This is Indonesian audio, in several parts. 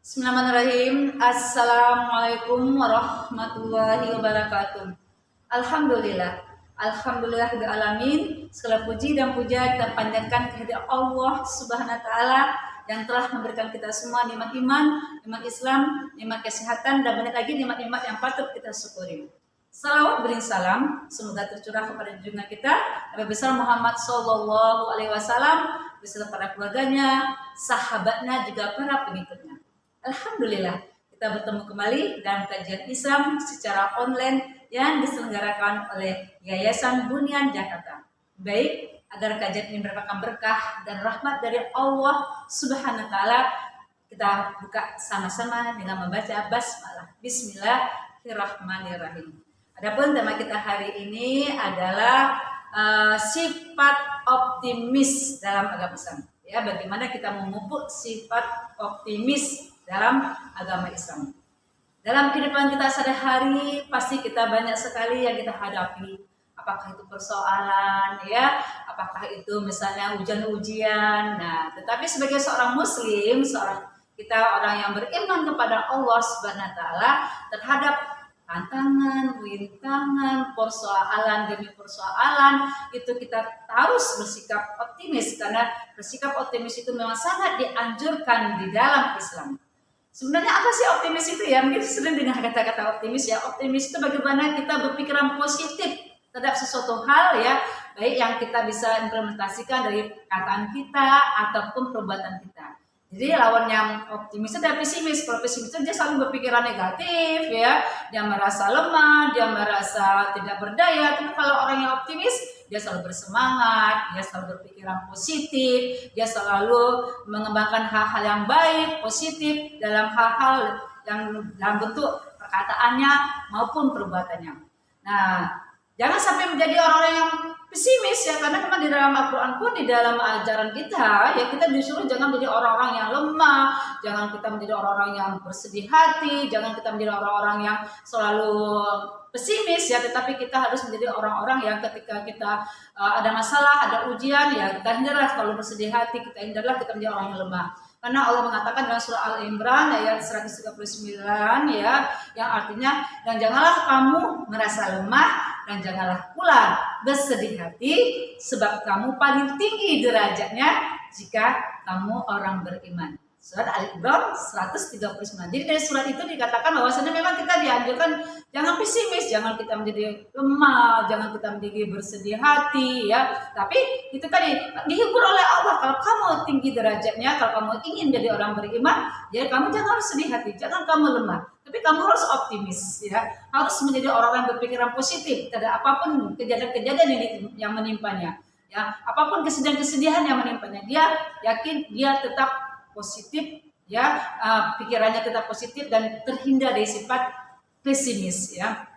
Bismillahirrahmanirrahim. Assalamualaikum warahmatullahi wabarakatuh. Alhamdulillah. Alhamdulillahirabbil alamin. Segala puji dan puja kita panjatkan kehadirat Allah Subhanahu wa taala yang telah memberikan kita semua nikmat iman, nikmat Islam, nikmat kesehatan dan banyak lagi nikmat-nikmat yang patut kita syukuri. Salawat beri salam semoga tercurah kepada junjungan kita Nabi besar Muhammad sallallahu alaihi wasallam beserta para keluarganya, sahabatnya juga para pengikutnya. Alhamdulillah, kita bertemu kembali dalam kajian Islam secara online yang diselenggarakan oleh Yayasan Bunyan Jakarta. Baik, agar kajian ini merupakan berkah dan rahmat dari Allah Subhanahu wa taala, kita buka sama-sama dengan membaca basmalah. Bismillahirrahmanirrahim. Adapun tema kita hari ini adalah sifat optimis dalam agama Islam. Ya, bagaimana kita memupuk sifat optimis dalam agama Islam. Dalam kehidupan kita sehari-hari pasti kita banyak sekali yang kita hadapi. Apakah itu persoalan, ya, apakah itu misalnya ujian-ujian. Nah, tetapi sebagai seorang Muslim, orang yang beriman kepada Allah Subhanahu wa taala, terhadap tantangan, rintangan, persoalan demi persoalan, itu kita harus bersikap optimis, karena bersikap optimis itu memang sangat dianjurkan di dalam Islam. Sebenarnya apa sih optimis itu ya? Mungkin sering dengar kata-kata optimis ya. Optimis itu bagaimana kita berpikiran positif terhadap sesuatu hal ya, baik yang kita bisa implementasikan dari perkataan kita ataupun perbuatan kita. Jadi lawan yang optimis itu adalah pesimis. Kalau pesimis itu dia selalu berpikiran negatif ya, dia merasa lemah, dia merasa tidak berdaya. Tapi kalau orang yang optimis, dia selalu bersemangat, dia selalu berpikiran positif, dia selalu mengembangkan hal-hal yang baik, positif dalam hal-hal yang dalam bentuk perkataannya maupun perbuatannya. Nah, jangan sampai menjadi orang-orang yang pesimis ya, karena memang di dalam Al-Quran pun, di dalam ajaran kita ya, kita disuruh jangan menjadi orang-orang yang lemah, jangan kita menjadi orang-orang yang bersedih hati, jangan kita menjadi orang-orang yang selalu pesimis ya, tetapi kita harus menjadi orang-orang yang ketika kita ada masalah, ada ujian ya, kita hindarlah selalu bersedih hati, kita hindarlah kita menjadi orang yang lemah. Karena Allah mengatakan dalam surah Al-Imran ayat 139 ya, yang artinya, dan janganlah kamu merasa lemah dan janganlah pula bersedih hati, sebab kamu paling tinggi derajatnya jika kamu orang beriman. Surat Al-Imran 139. Jadi dari surat itu dikatakan bahwasanya memang kita dianjurkan jangan pesimis, jangan kita menjadi lemah, jangan kita menjadi bersedih hati ya. Tapi itu tadi dihibur oleh Allah, kalau kamu tinggi derajatnya, kalau kamu ingin jadi orang beriman, ya kamu jangan harus sedih hati, jangan kamu lemah. Tapi kamu harus optimis ya, harus menjadi orang yang berpikiran positif terhadap apapun kejadian-kejadian yang menimpanya. Ya, apapun kesedihan-kesedihan yang menimpanya, dia yakin dia tetap positif ya, pikirannya tetap positif dan terhindar dari sifat pesimis ya.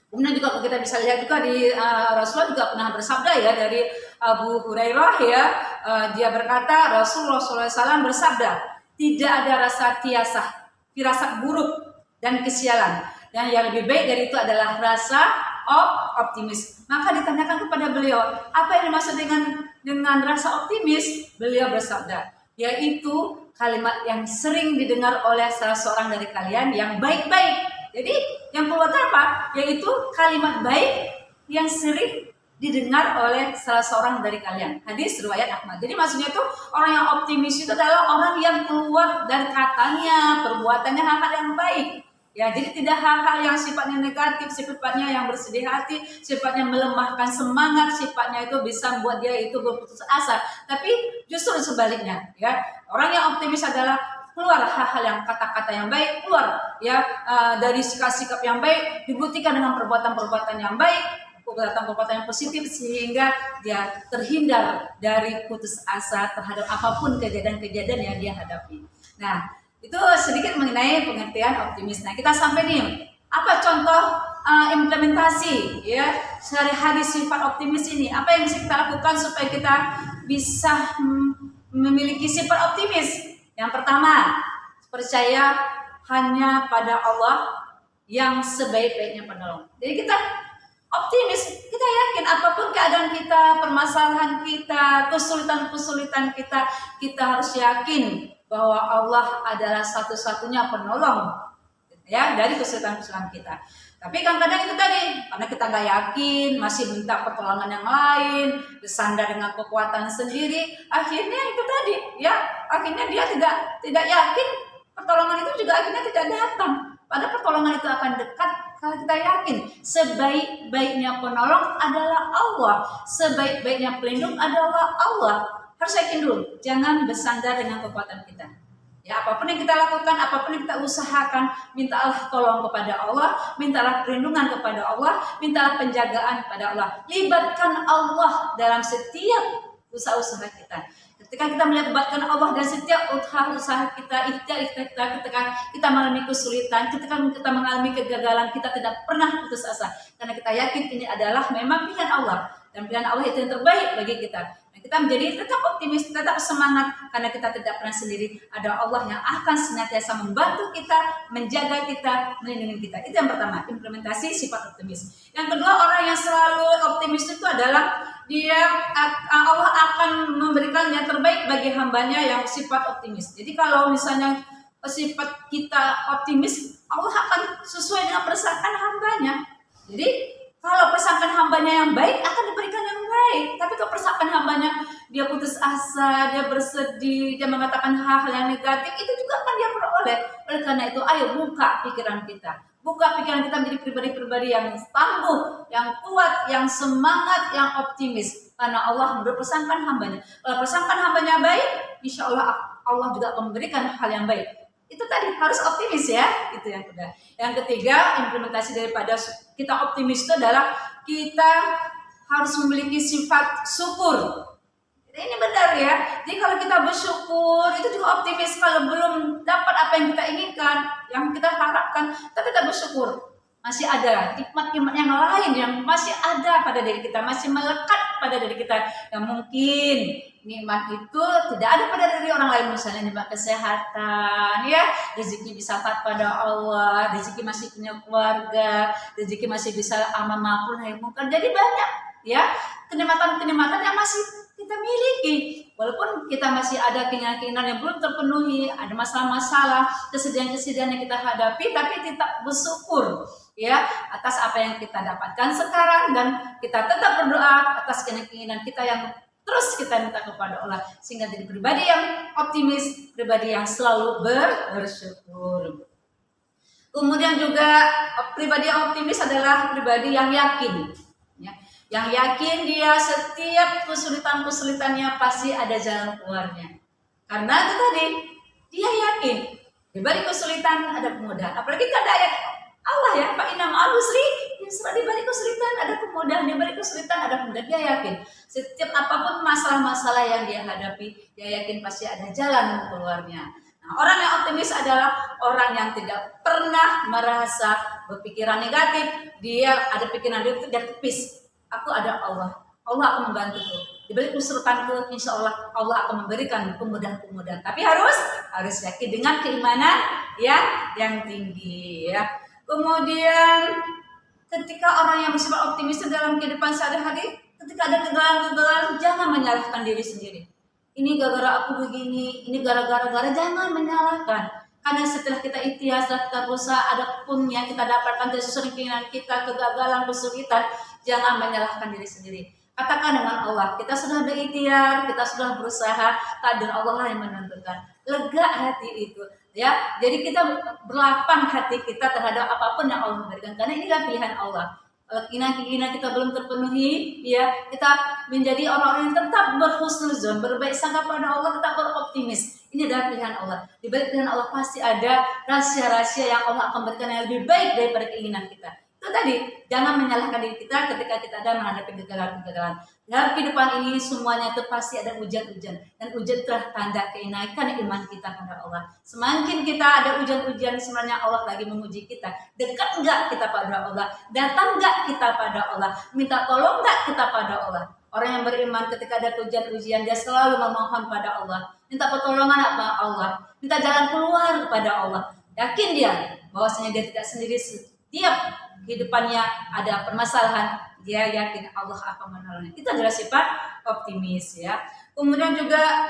Kemudian juga kita bisa lihat juga di Rasulullah juga pernah bersabda ya, dari Abu Hurairah ya, dia berkata Rasulullah SAW bersabda, tidak ada rasa firasat buruk dan kesialan, dan yang lebih baik dari itu adalah rasa optimis. Maka ditanyakan kepada beliau, apa yang dimaksud dengan rasa optimis? Beliau bersabda, yaitu kalimat yang sering didengar oleh salah seorang dari kalian yang baik-baik. Jadi yang perbuatan apa? Yaitu kalimat baik yang sering didengar oleh salah seorang dari kalian. Hadis riwayat Ahmad. Jadi maksudnya itu orang yang optimis itu adalah orang yang keluar dari katanya, perbuatannya hal-hal yang baik. Ya, jadi tidak hal-hal yang sifatnya negatif, sifatnya yang bersedih hati, sifatnya melemahkan semangat, sifatnya itu bisa membuat dia itu berputus asa. Tapi justru sebaliknya, ya, orang yang optimis adalah keluar hal-hal yang kata-kata yang baik, keluar ya dari sikap-sikap yang baik, dibuktikan dengan perbuatan-perbuatan yang baik, perbuatan-perbuatan yang positif, sehingga dia terhindar dari putus asa terhadap apapun kejadian-kejadian yang dia hadapi. Nah, itu sedikit mengenai pengertian optimis. Nah, kita sampai nih, apa contoh implementasi ya sehari-hari sifat optimis ini? Apa yang bisa kita lakukan supaya kita bisa memiliki sifat optimis? Yang pertama, percaya hanya pada Allah yang sebaik-baiknya penolong. Jadi kita optimis, kita yakin apapun keadaan kita, permasalahan kita, kesulitan-kesulitan kita, kita harus yakin bahwa Allah adalah satu-satunya penolong ya dari kesulitan-kesulitan kita. Tapi kadang-kadang itu tadi, karena kita nggak yakin, masih minta pertolongan yang lain, bersandar dengan kekuatan sendiri, akhirnya itu tadi, ya, akhirnya dia tidak yakin, pertolongan itu juga akhirnya tidak datang. Padahal pertolongan itu akan dekat kalau kita yakin. Sebaik-baiknya penolong adalah Allah, sebaik-baiknya pelindung adalah Allah. Harus yakin dulu, jangan bersandar dengan kekuatan kita. Ya, apapun yang kita lakukan, apapun yang kita usahakan, mintalah tolong kepada Allah, mintalah perlindungan kepada Allah, mintalah penjagaan kepada Allah. Libatkan Allah dalam setiap usaha-usaha kita. Ketika kita melibatkan Allah dan setiap usaha kita, ikhtiar kita, ketika kita mengalami kesulitan, ketika kita mengalami kegagalan, kita tidak pernah putus asa. Karena kita yakin ini adalah memang pilihan Allah. Dan pilihan Allah itu yang terbaik bagi kita. Kita menjadi tetap optimis, tetap semangat karena kita tidak pernah sendiri. Ada Allah yang akan senantiasa membantu kita, menjaga kita, melindungi kita. Itu yang pertama, implementasi sifat optimis. Yang kedua, orang yang selalu optimis itu adalah Allah akan memberikan yang terbaik bagi hambanya yang sifat optimis. Jadi kalau misalnya sifat kita optimis, Allah akan sesuai dengan persangkaan hambanya. Jadi kalau persangkaan hambanya yang baik akan diberikan yang baik. Tapi kalau persangkaan hambanya dia putus asa, dia bersedih, dia mengatakan hal-hal yang negatif, itu juga akan dia peroleh. Oleh karena itu, ayo buka pikiran kita. Buka pikiran kita menjadi pribadi-pribadi yang tangguh, yang kuat, yang semangat, yang optimis. Karena Allah berpersangkaan hambanya. Kalau persangkaan hambanya baik, insya Allah Allah juga akan memberikan hal yang baik. Itu tadi harus optimis ya, itu yang kedua. Yang ketiga, implementasi daripada kita optimis itu adalah kita harus memiliki sifat syukur. Ini benar ya. Jadi kalau kita bersyukur, itu juga optimis. Kalau belum dapat apa yang kita inginkan, yang kita harapkan, kita tidak bersyukur. Masih ada nikmat-nikmat yang lain yang masih ada pada diri kita, masih melekat pada diri kita. Yang mungkin nikmat itu tidak ada pada diri orang lain, misalnya nikmat kesehatan, ya, rezeki bisa taat pada Allah, rezeki masih punya keluarga, rezeki masih bisa amal ma'ruf nahi munkar. Jadi banyak ya kenikmatan-kenikmatan yang masih kita miliki. Walaupun kita masih ada keinginan-keinginan yang belum terpenuhi, ada masalah-masalah, kesedihan-kesedihan yang kita hadapi, tapi kita bersyukur ya atas apa yang kita dapatkan sekarang, dan kita tetap berdoa atas keinginan kita yang terus kita minta kepada Allah, sehingga jadi pribadi yang optimis, pribadi yang selalu bersyukur. Kemudian juga pribadi yang optimis adalah pribadi yang yakin, ya. Yang yakin dia setiap kesulitan-kesulitannya pasti ada jalan keluarnya. Karena itu tadi, dia yakin di balik kesulitan ada kemudahan. Apalagi kada ayat Allah ya, Pak Inam Al-Husri, di balik kesulitan ada kemudahan, di balik kesulitan ada kemudahan. Dia yakin setiap apapun masalah-masalah yang dia hadapi, dia yakin pasti ada jalan keluarnya. Nah, orang yang optimis adalah orang yang tidak pernah merasa berpikiran negatif. Dia ada pikiran dia tepis. Aku ada Allah. Allah akan membantuku. Di balik kesulitanku, insya Allah Allah akan memberikan kemudahan-kemudahan. Tapi harus yakin dengan keimanan yang tinggi ya. Kemudian ketika orang yang bersifat optimis dalam kehidupan sehari-hari, ketika ada kegagalan-kegagalan, jangan menyalahkan diri sendiri. Ini gara-gara aku begini, ini gara-gara jangan menyalahkan. Karena setelah kita ikhtiar, setelah kita berusaha, ada pun yang kita dapatkan dari sesuatu keinginan kita, kegagalan, kesulitan, jangan menyalahkan diri sendiri. Katakan dengan Allah, kita sudah berikhtiar, kita sudah berusaha, takdir Allah lah yang menentukan. Lega hati itu. Ya, jadi kita berlapang hati kita terhadap apapun yang Allah berikan, karena inilah pilihan Allah. Kalau keinginan kita belum terpenuhi, ya kita menjadi orang-orang yang tetap berhusnuzon, berbaik sangka pada Allah, tetap beroptimis. Ini adalah pilihan Allah. Di balik pilihan Allah pasti ada rahasia-rahasia yang Allah akan berikan yang lebih baik daripada keinginan kita. Itu tadi, jangan menyalahkan diri kita ketika kita ada menghadapi kegagalan-kegagalan. Dalam kehidupan ini semuanya itu pasti ada ujian-ujian, dan ujian itulah tanda kenaikan iman kita kepada Allah. Semakin kita ada ujian-ujian, sebenarnya Allah lagi menguji kita. Dekat enggak kita pada Allah? Datang enggak kita pada Allah? Minta tolong enggak kita pada Allah? Orang yang beriman ketika ada ujian-ujian, dia selalu memohon pada Allah, minta pertolongan kepada Allah, minta jalan keluar kepada Allah. Yakin dia bahwasanya dia tidak sendiri. Setiap kehidupannya ada permasalahan, dia yakin Allah akan menolongnya. Itu adalah sifat optimis ya. Kemudian juga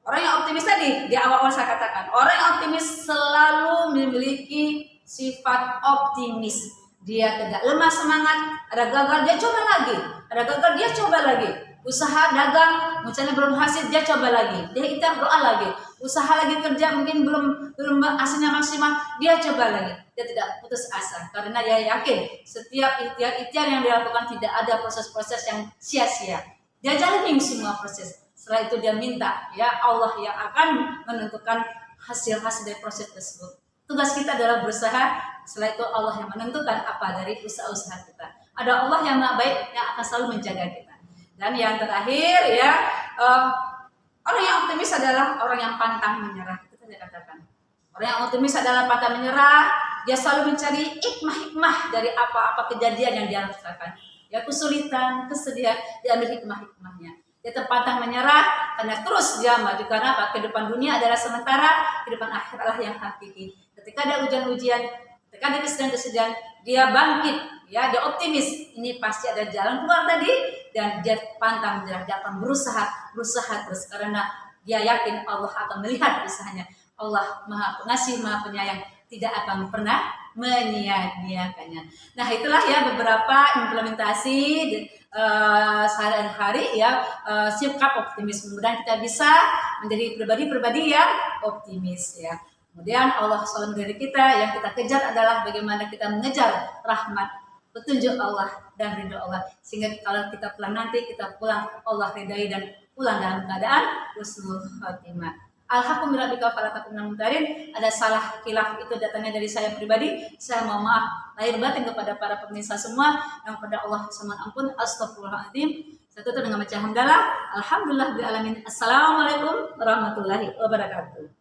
Orang yang optimis tadi di awal-awal saya katakan, orang yang optimis selalu memiliki sifat optimis. Dia tidak lemah semangat, ada gagal dia coba lagi, ada gagal dia coba lagi. Usaha dagang misalnya belum hasil dia coba lagi, dia ikhtiar doa lagi. Usaha lagi kerja mungkin belum hasilnya maksimal, dia coba lagi. Dia tidak putus asa karena dia yakin setiap ikhtiar yang dilakukan tidak ada proses-proses yang sia-sia. Dia jalani semua proses. Setelah itu dia minta ya Allah yang akan menentukan hasil-hasil dari proses tersebut. Tugas kita adalah berusaha, setelah itu Allah yang menentukan apa dari usaha-usaha kita. Ada Allah yang maha baik yang akan selalu menjaga kita. Dan yang terakhir ya, orang yang optimis adalah orang yang pantang menyerah. Itu saya katakan. Orang yang optimis adalah pantang menyerah. Dia selalu mencari hikmah dari apa-apa kejadian yang dia rasakan. Ya kesulitan, kesedihan, dia ambil hikmahnya. Dia terpantang menyerah karena terus dia maju karena apa? Kehidupan dunia adalah sementara, kehidupan akhir adalah yang hakiki. Ketika ada ujian-ujian, ketika ada kesedihan-kesedihan, dia bangkit. Ya, dia optimis. Ini pasti ada jalan keluar tadi dan dia pantang menyerah, dia akan berusaha terus karena dia yakin Allah akan melihat usahanya. Allah Maha Pengasih, Maha Penyayang, tidak akan pernah menyia-nyiakannya. Nah, itulah ya beberapa implementasi sehari-hari ya sikap optimis. Kemudian kita bisa menjadi pribadi-pribadi yang optimis ya. Kemudian Allah SWT dari kita yang kita kejar adalah bagaimana kita mengejar rahmat, petunjuk Allah dan ridho Allah, sehingga kalau kita pulang nanti kita pulang Allah ridai dan pulang dalam keadaan husnul khotimah. Alhamdulillah bika falatakum mutarin. Ada salah khilaf itu datangnya dari saya pribadi. Saya mohon maaf lahir batin kepada para pemirsa semua dan kepada Allah Subhanahu ampun. Astagfirullahaladzim. Saya tutup dengan baca hamdalah. Alhamdulillah bil alamin. Assalamualaikum warahmatullahi wabarakatuh.